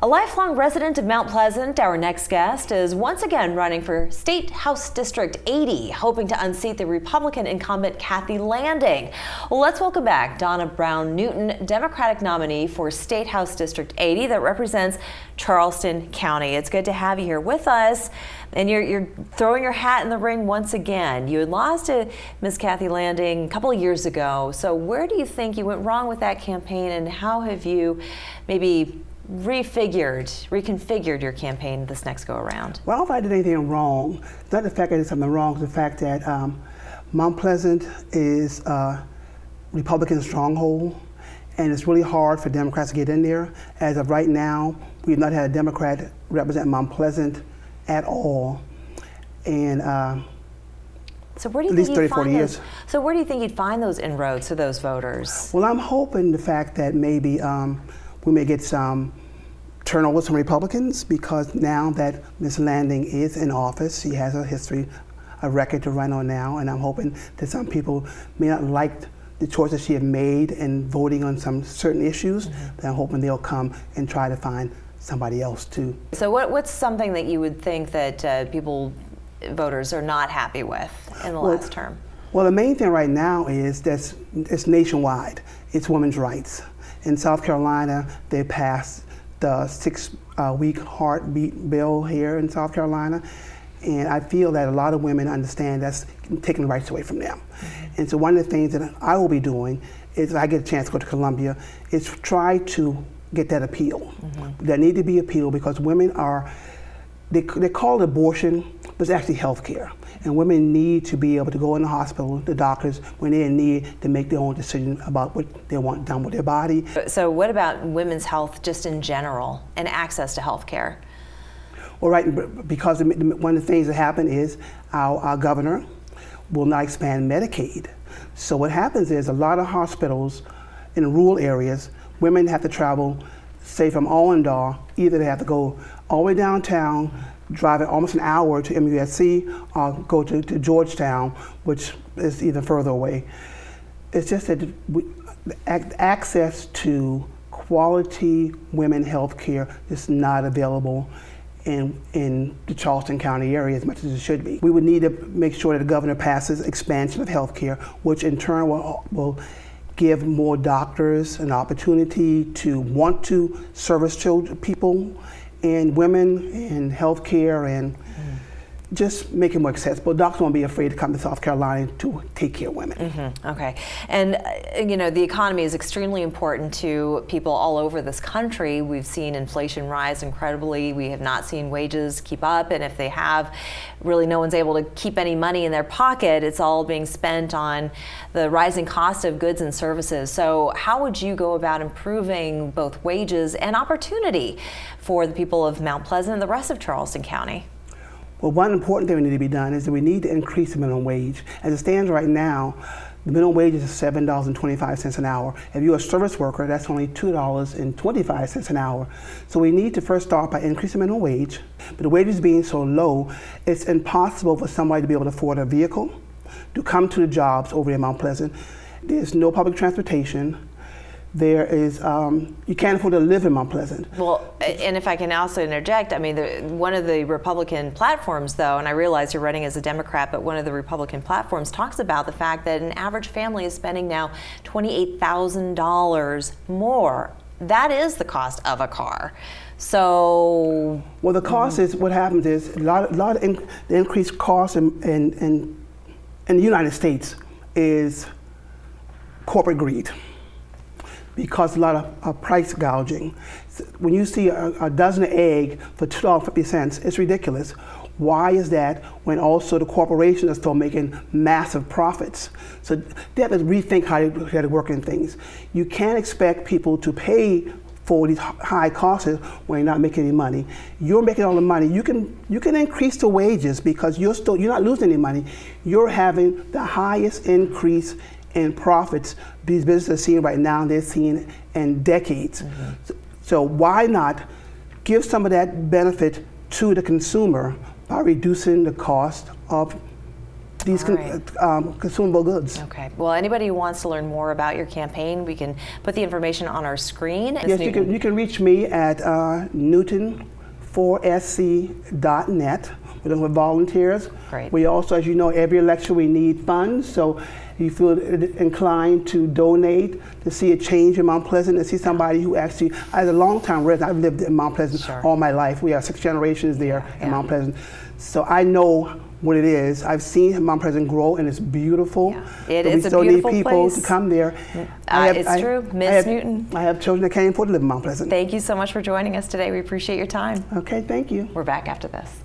A lifelong resident of Mount Pleasant, our next guest, is once again running for State House District 80, hoping to unseat the Republican incumbent Kathy Landing. Well, let's welcome back Donna Brown-Newton, Democratic nominee for State House District 80 that represents Charleston County. It's good to have you here with us. And you're throwing your hat in the ring once again. You had lost to Miss Kathy Landing a couple of years ago. So where do you think you went wrong with that campaign, and how have you maybe reconfigured your campaign this next go around? Well, if I did anything wrong, it's not the fact I did something wrong, it's the fact that Mount Pleasant is a Republican stronghold, and it's really hard for Democrats to get in there. As of right now, we have not had a Democrat represent Mount Pleasant at all, and so where do you at least 30, 40 years. So where do you think you'd find those inroads to those voters? Well, I'm hoping the fact that maybe we may get some turnover from Republicans, because now that Ms. Landing is in office, she has a record to run on now, and I'm hoping that some people may not like the choices she has made in voting on some certain issues, but I'm hoping they'll come and try to find somebody else too. So what's something that you would think that voters are not happy with in the last term? Well, the main thing right now is that it's nationwide. It's women's rights. In South Carolina, they passed the 6-week heartbeat bill here in South Carolina, and I feel that a lot of women understand that's taking the rights away from them. And so one of the things that I will be doing is, if I get a chance to go to Columbia, is try to get that appeal. There need to be appeal, because women are, they call it abortion, but it's actually health care. And women need to be able to go in the hospital, the doctors, when they're in need, to make their own decision about what they want done with their body. So what about women's health just in general and access to health care? Well, right, because one of the things that happened is our governor will not expand Medicaid. So what happens is, a lot of hospitals in rural areas, women have to travel, say from Allendale, either they have to go all the way downtown, drive it almost an hour to MUSC, or go to Georgetown, which is even further away. It's just that access to quality women health care is not available in the Charleston County area as much as it should be. We would need to make sure that the governor passes expansion of health care, which in turn will give more doctors an opportunity to want to service people and women in healthcare, and just make it more accessible. Doctors won't be afraid to come to South Carolina to take care of women. Okay, and you know, the economy is extremely important to people all over this country. We've seen inflation rise incredibly. We have not seen wages keep up, and if they have, really no one's able to keep any money in their pocket. It's all being spent on the rising cost of goods and services. So how would you go about improving both wages and opportunity for the people of Mount Pleasant and the rest of Charleston County? Well, one important thing we need to be done is that we need to increase the minimum wage. As it stands right now, the minimum wage is $7.25 an hour. If you're a service worker, that's only $2.25 an hour. So we need to first start by increasing minimum wage. But the wages being so low, it's impossible for somebody to be able to afford a vehicle, to come to the jobs over in Mount Pleasant. There's no public transportation. There is, you can't afford to live in Mount Pleasant. Well, and if I can also interject, I mean, one of the Republican platforms, though, and I realize you're running as a Democrat, but one of the Republican platforms talks about the fact that an average family is spending now $28,000 more. That is the cost of a car. So, well, the cost is, what happens is, a lot of the increased costs in the United States is corporate greed, because a lot of price gouging. When you see a dozen of egg for $2.50, it's ridiculous. Why is that, when also the corporations are still making massive profits? So they have to rethink how they're working things. You can't expect people to pay for these high costs when you're not making any money. You're making all the money. You can increase the wages, because you're not losing any money. You're having the highest increase in profits these businesses are seeing right now, they're seeing in decades. So why not give some of that benefit to the consumer by reducing the cost of these All right. consumable goods. Okay. Well, anybody who wants to learn more about your campaign, we can put the information on our screen. Yes, you can reach me at Newton4SC.net. We're looking for volunteers. Great. We also, as you know, every election we need funds. So if you feel inclined to donate, to see a change in Mount Pleasant, to see somebody who actually, as a long-time resident, I've lived in Mount Pleasant all my life. We have 6 generations there in Mount Pleasant. So I know what it is. I've seen Mount Pleasant grow, and it's beautiful. Yeah. It is a beautiful place. We still need people to come there. It's true. Ms. Newton. I have children that can't afford to live in Mount Pleasant. Thank you so much for joining us today. We appreciate your time. Okay, thank you. We're back after this.